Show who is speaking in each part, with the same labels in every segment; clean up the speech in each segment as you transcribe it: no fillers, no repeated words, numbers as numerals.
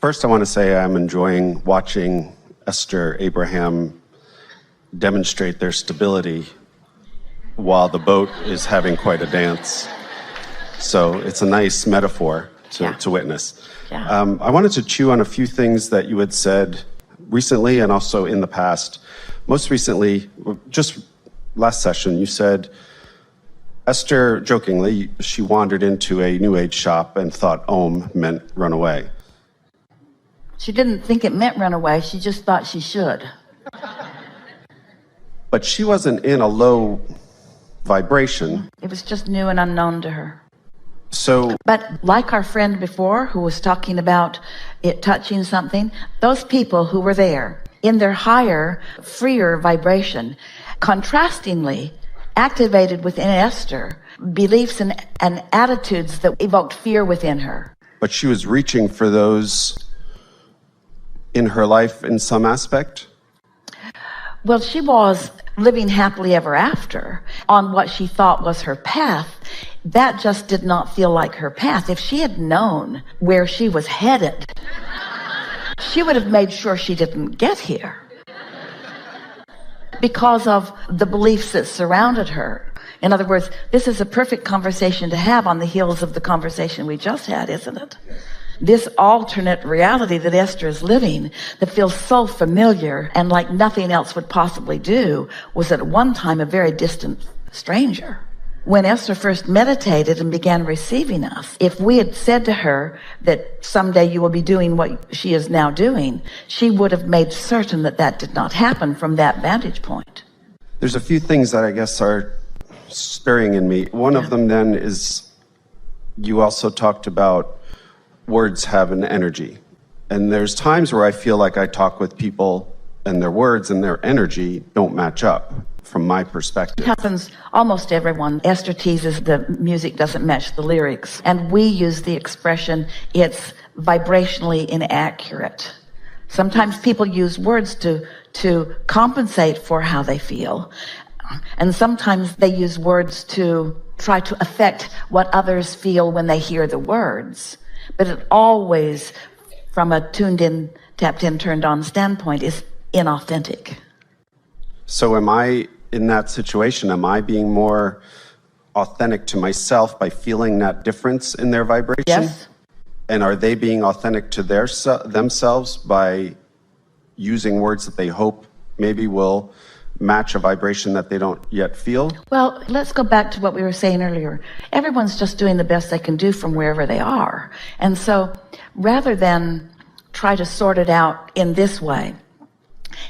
Speaker 1: First, I want to say I'm enjoying watching Esther Abraham demonstrate their stability while the boat is having quite a dance. So it's a nice metaphor to witness.
Speaker 2: Yeah.
Speaker 1: I wanted to chew on a few things that you had said recently and also in the past. Most recently, just last session, you said, Esther, jokingly, she wandered into a New Age shop and thought Om meant run away.
Speaker 2: She didn't think it meant run away. She just thought she should.
Speaker 1: But she wasn't in a low vibration.
Speaker 2: It was just new and unknown to her.
Speaker 1: So,
Speaker 2: But like our friend before who was talking about it touching something, those people who were there in their higher, freer vibration, contrastingly activated within Esther beliefs and attitudes that evoked fear within her.
Speaker 1: but she was reaching for those in her life in some aspect?
Speaker 2: Well, she was living happily ever after on what she thought was her path. That just did not feel like her path. If she had known where she was headed, she would have made sure she didn't get here because of the beliefs that surrounded her. In other words, this is a perfect conversation to have on the heels of the conversation we just had, isn't it? This alternate reality that Esther is living that feels so familiar and like nothing else would possibly do was at one time a very distant stranger. When Esther first meditated and began receiving us, if we had said to her that someday you will be doing what she is now doing, she would have made certain that that did not happen from that vantage point.
Speaker 1: There's a few things that I guess are stirring in me. One of them then is you also talked about words have an energy. And there's times where I feel like I talk with people and their words and their energy don't match up from my perspective.
Speaker 2: It happens almost everyone. Esther teases the music doesn't match the lyrics. And we use the expression, it's vibrationally inaccurate. Sometimes people use words to compensate for how they feel. And sometimes they use words to try to affect what others feel when they hear the words. But it always, from a tuned in, tapped in, turned on standpoint, is inauthentic.
Speaker 1: So am I, in that situation, am I being more authentic to myself by feeling that difference in their vibration?
Speaker 2: Yes.
Speaker 1: And are they being authentic to themselves by using words that they hope maybe will match a vibration that they don't yet feel?
Speaker 2: Well, let's go back to what we were saying earlier. Everyone's just doing the best they can do from wherever they are. And so rather than try to sort it out in this way,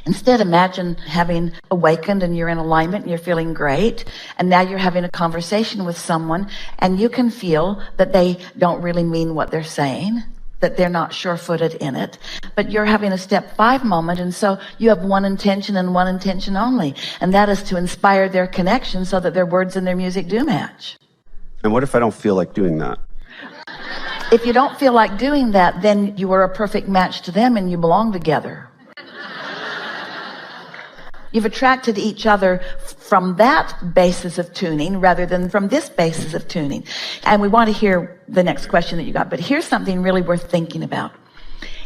Speaker 2: instead imagine having awakened and you're in alignment and you're feeling great, and now you're having a conversation with someone and you can feel that they don't really mean what they're saying, that they're not sure-footed in it, but you're having a step 5 moment, and so you have one intention and one intention only, and that is to inspire their connection so that their words and their music do match.
Speaker 1: And what if I don't feel like doing that?
Speaker 2: If you don't feel like doing that, then you are a perfect match to them and you belong together. You've attracted each other from that basis of tuning rather than from this basis of tuning. And we want to hear the next question that you got, but here's something really worth thinking about.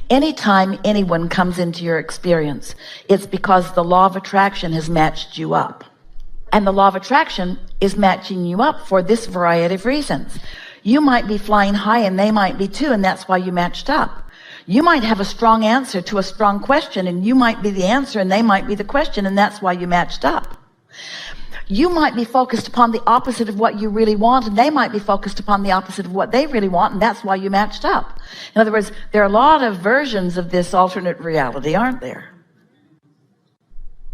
Speaker 2: Anytime anyone comes into your experience, it's because the law of attraction has matched you up. And the law of attraction is matching you up for this variety of reasons. You might be flying high and they might be too, and that's why you matched up. You might have a strong answer to a strong question, and you might be the answer and they might be the question, and that's why you matched up. You might be focused upon the opposite of what you really want, and they might be focused upon the opposite of what they really want, and that's why you matched up. In other words, there are a lot of versions of this alternate reality, aren't there?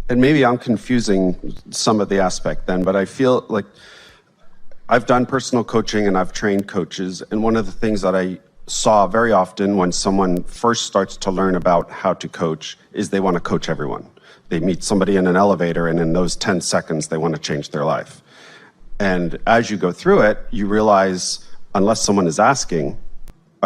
Speaker 1: And maybe I'm confusing some of the aspect then, but I feel like I've done personal coaching and I've trained coaches, and one of the things that I saw very often when someone first starts to learn about how to coach is they want to coach everyone. They meet somebody in an elevator, and in those 10 seconds, they want to change their life. And as you go through it, you realize, unless someone is asking,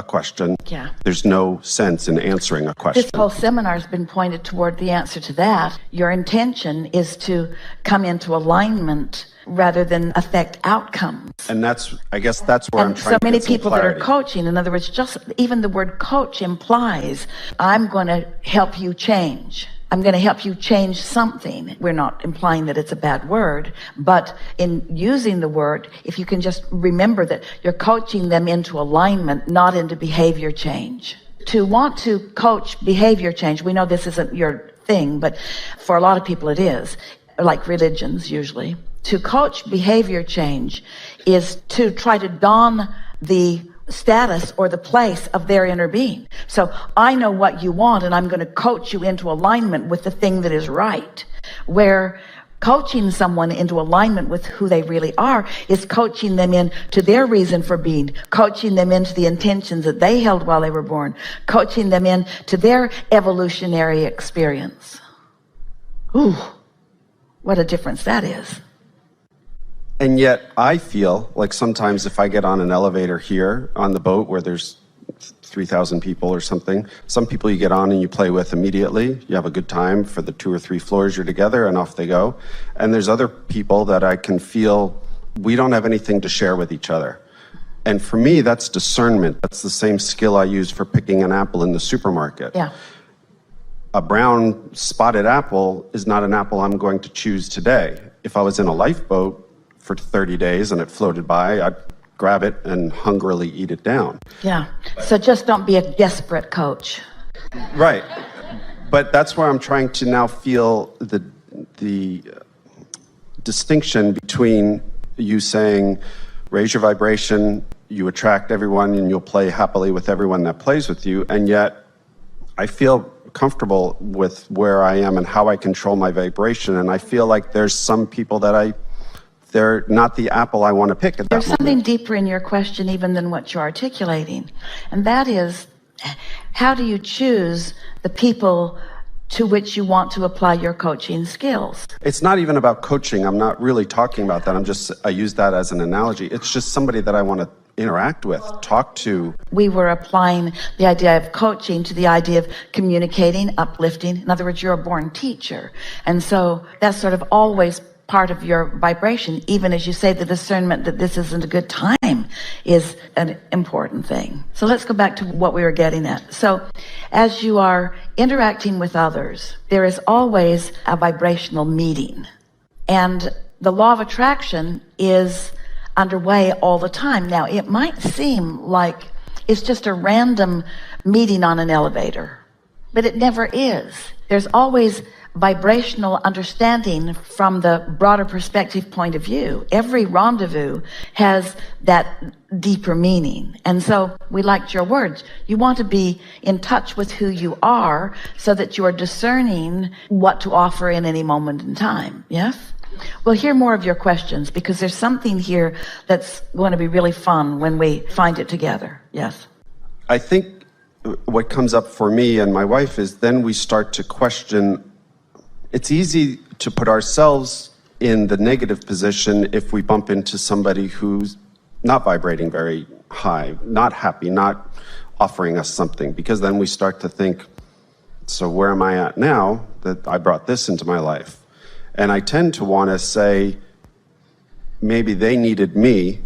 Speaker 1: a question,
Speaker 2: Yeah.
Speaker 1: there's no sense in answering a question.
Speaker 2: This whole seminar has been pointed toward the answer to that. Your intention is to come into alignment rather than affect outcomes.
Speaker 1: And I guess that's where I'm trying
Speaker 2: so
Speaker 1: to
Speaker 2: many
Speaker 1: get some
Speaker 2: people that are
Speaker 1: clarity.
Speaker 2: coaching, in other words, just even the word coach implies, I'm going to help you change. I'm going to help you change something. We're not implying that it's a bad word, but in using the word, if you can just remember that you're coaching them into alignment, not into behavior change. To want to coach behavior change, we know this isn't your thing, but for a lot of people it is, like religions usually. To coach behavior change is to try to don the status or the place of their inner being. So I know what you want, and I'm going to coach you into alignment with the thing that is right. Where coaching someone into alignment with who they really are is coaching them into their reason for being, coaching them into the intentions that they held while they were born, coaching them into their evolutionary experience. Ooh, what a difference that is.
Speaker 1: And yet I feel like sometimes if I get on an elevator here on the boat where there's 3,000 people or something, some people you get on and you play with immediately. You have a good time for the 2 or 3 floors you're together and off they go. And there's other people that I can feel we don't have anything to share with each other. And for me, that's discernment. That's the same skill I use for picking an apple in the supermarket.
Speaker 2: Yeah.
Speaker 1: A brown spotted apple is not an apple I'm going to choose today. If I was in a lifeboat for 30 days and it floated by, I'd grab it and hungrily eat it down.
Speaker 2: Yeah. So just don't be a desperate coach.
Speaker 1: Right. But that's where I'm trying to now feel the distinction between you saying, raise your vibration, you attract everyone and you'll play happily with everyone that plays with you. And yet I feel comfortable with where I am and how I control my vibration. And I feel like there's some people that they're not the apple I want to pick at that moment.
Speaker 2: There's something deeper in your question even than what you're articulating. And that is, how do you choose the people to which you want to apply your coaching skills?
Speaker 1: It's not even about coaching. I'm not really talking about that. I use that as an analogy. It's just somebody that I want to interact with, talk to.
Speaker 2: We were applying the idea of coaching to the idea of communicating, uplifting. In other words, you're a born teacher. And so that's sort of always part of your vibration. Even as you say, the discernment that this isn't a good time is an important thing. So let's go back to what we were getting at. So as you are interacting with others, there is always a vibrational meeting. And the law of attraction is underway all the time. Now, it might seem like it's just a random meeting on an elevator, but it never is. There's always vibrational understanding from the broader perspective point of view. Every rendezvous has that deeper meaning. And so we liked your words. You want to be in touch with who you are so that you are discerning what to offer in any moment in time. Yes? We'll hear more of your questions because there's something here that's going to be really fun when we find it together. Yes?
Speaker 1: I think what comes up for me and my wife is then we start to question. It's easy to put ourselves in the negative position if we bump into somebody who's not vibrating very high, not happy, not offering us something, because then we start to think, so where am I at now that I brought this into my life? And I tend to want to say, maybe they needed me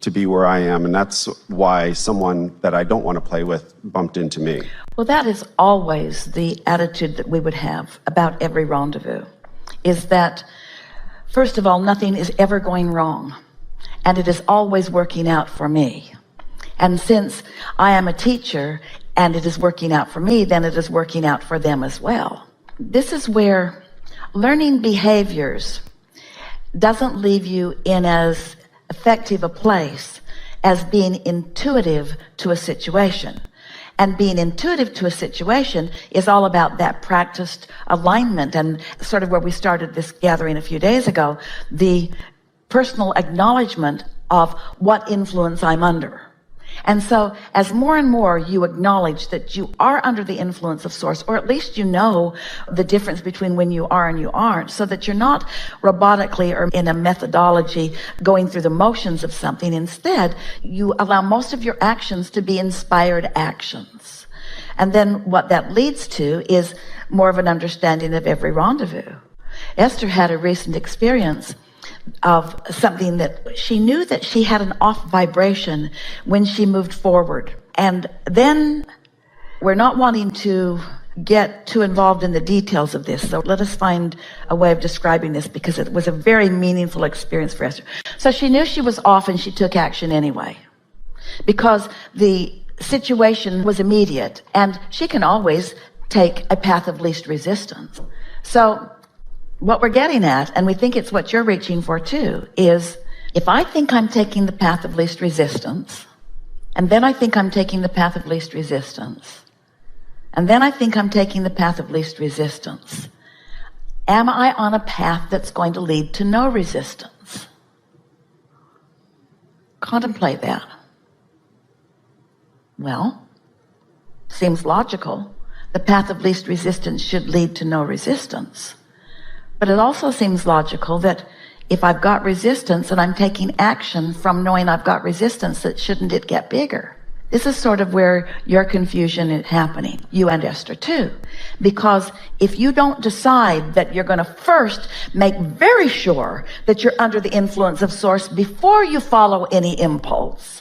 Speaker 1: to be where I am, and that's why someone that I don't want to play with bumped into me.
Speaker 2: Well, that is always the attitude that we would have about every rendezvous, is that, first of all, nothing is ever going wrong, and it is always working out for me. And since I am a teacher, and it is working out for me, then it is working out for them as well. This is where learning behaviors doesn't leave you in as effective a place as being intuitive to a situation. And being intuitive to a situation is all about that practiced alignment, and sort of where we started this gathering a few days ago, the personal acknowledgement of what influence I'm under. And so as more and more you acknowledge that you are under the influence of source, or at least you know the difference between when you are and you aren't, so that you're not robotically or in a methodology going through the motions of something. Instead, you allow most of your actions to be inspired actions. And then what that leads to is more of an understanding of every rendezvous. Esther had a recent experience of something that she knew that she had an off vibration when she moved forward. And then we're not wanting to get too involved in the details of this. So let us find a way of describing this, because it was a very meaningful experience for Esther. So she knew she was off and she took action anyway, because the situation was immediate and she can always take a path of least resistance. So what we're getting at, and we think it's what you're reaching for too, is if I think I'm taking the path of least resistance, and then I think I'm taking the path of least resistance, and then I think I'm taking the path of least resistance, am I on a path that's going to lead to no resistance? Contemplate that. Well, seems logical. The path of least resistance should lead to no resistance. But it also seems logical that if I've got resistance and I'm taking action from knowing I've got resistance, that shouldn't it get bigger? This is sort of where your confusion is happening, you and Esther too. Because if you don't decide that you're going to first make very sure that you're under the influence of source before you follow any impulse,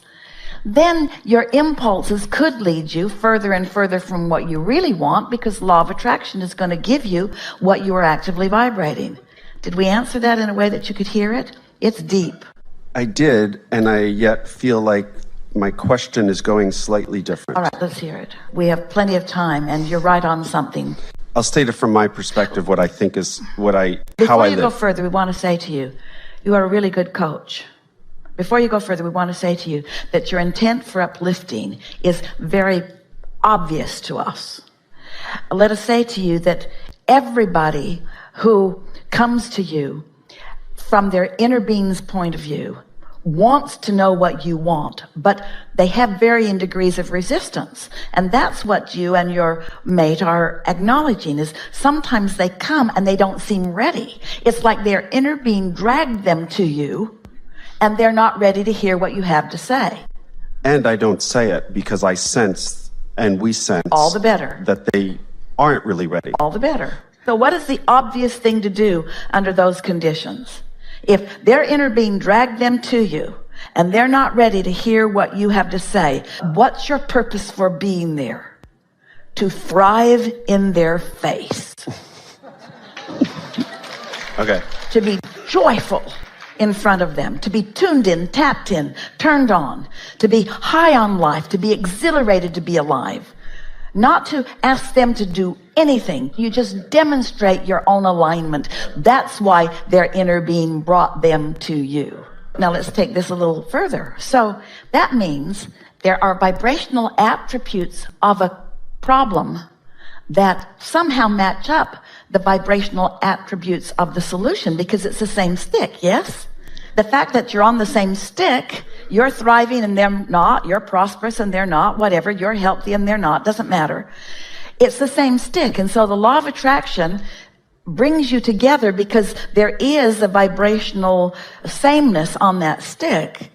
Speaker 2: then your impulses could lead you further and further from what you really want, because law of attraction is going to give you what you are actively vibrating. Did we answer that in a way that you could hear it? It's deep.
Speaker 1: I did, and I yet feel like my question is going slightly different.
Speaker 2: All right, let's hear it. We have plenty of time, and you're right on something.
Speaker 1: I'll state it from my perspective, what I think is how I live.
Speaker 2: Before you go further, we want to say to you, you are a really good coach. Before you go further, we want to say to you that your intent for uplifting is very obvious to us. Let us say to you that everybody who comes to you from their inner being's point of view wants to know what you want, but they have varying degrees of resistance. And that's what you and your mate are acknowledging, is sometimes they come and they don't seem ready. It's like their inner being dragged them to you, and they're not ready to hear what you have to say.
Speaker 1: And I don't say it because I sense, and we sense,
Speaker 2: all the better,
Speaker 1: that they aren't really ready.
Speaker 2: All the better. So what is the obvious thing to do under those conditions? If their inner being dragged them to you and they're not ready to hear what you have to say, what's your purpose for being there? To thrive in their face.
Speaker 1: Okay.
Speaker 2: To be joyful in front of them, to be tuned in, tapped in, turned on, to be high on life, to be exhilarated to be alive. Not to ask them to do anything. You just demonstrate your own alignment. That's why their inner being brought them to you. Now let's take this a little further. So that means there are vibrational attributes of a problem that somehow match up the vibrational attributes of the solution, because it's the same stick, yes? The fact that you're on the same stick, you're thriving and they're not, you're prosperous and they're not, whatever, you're healthy and they're not, doesn't matter. It's the same stick. And so the law of attraction brings you together because there is a vibrational sameness on that stick.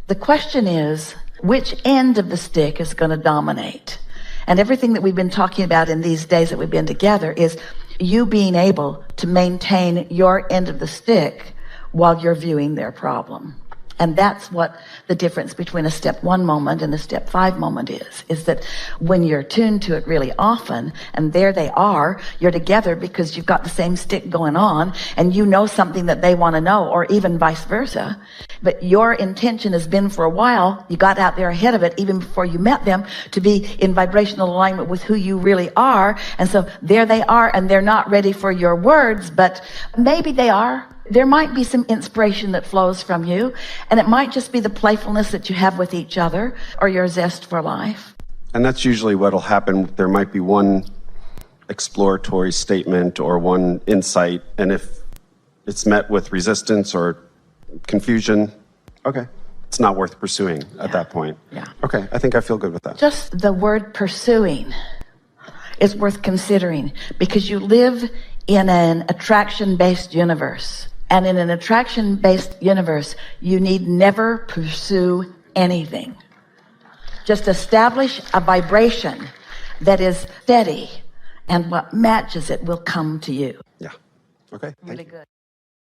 Speaker 2: The question is, which end of the stick is going to dominate? And everything that we've been talking about in these days that we've been together is you being able to maintain your end of the stick while you're viewing their problem. And that's what the difference between a step 1 moment and a step 5 moment is that when you're tuned to it really often, and there they are, you're together because you've got the same stick going on, and you know something that they want to know, or even vice versa. But your intention has been for a while, you got out there ahead of it even before you met them, to be in vibrational alignment with who you really are. And so there they are, and they're not ready for your words, but maybe they are. There might be some inspiration that flows from you, and it might just be the playfulness that you have with each other, or your zest for life.
Speaker 1: And that's usually what'll happen. There might be one exploratory statement or one insight, and if it's met with resistance or confusion, okay. it's not worth pursuing at that point.
Speaker 2: Yeah.
Speaker 1: Okay, I think I feel good with that.
Speaker 2: Just the word pursuing is worth considering, because you live in an attraction-based universe. And in an attraction-based universe, you need never pursue anything. Just establish a vibration that is steady, and what matches it will come to you.
Speaker 1: Yeah. Okay. Thank you.
Speaker 2: Good.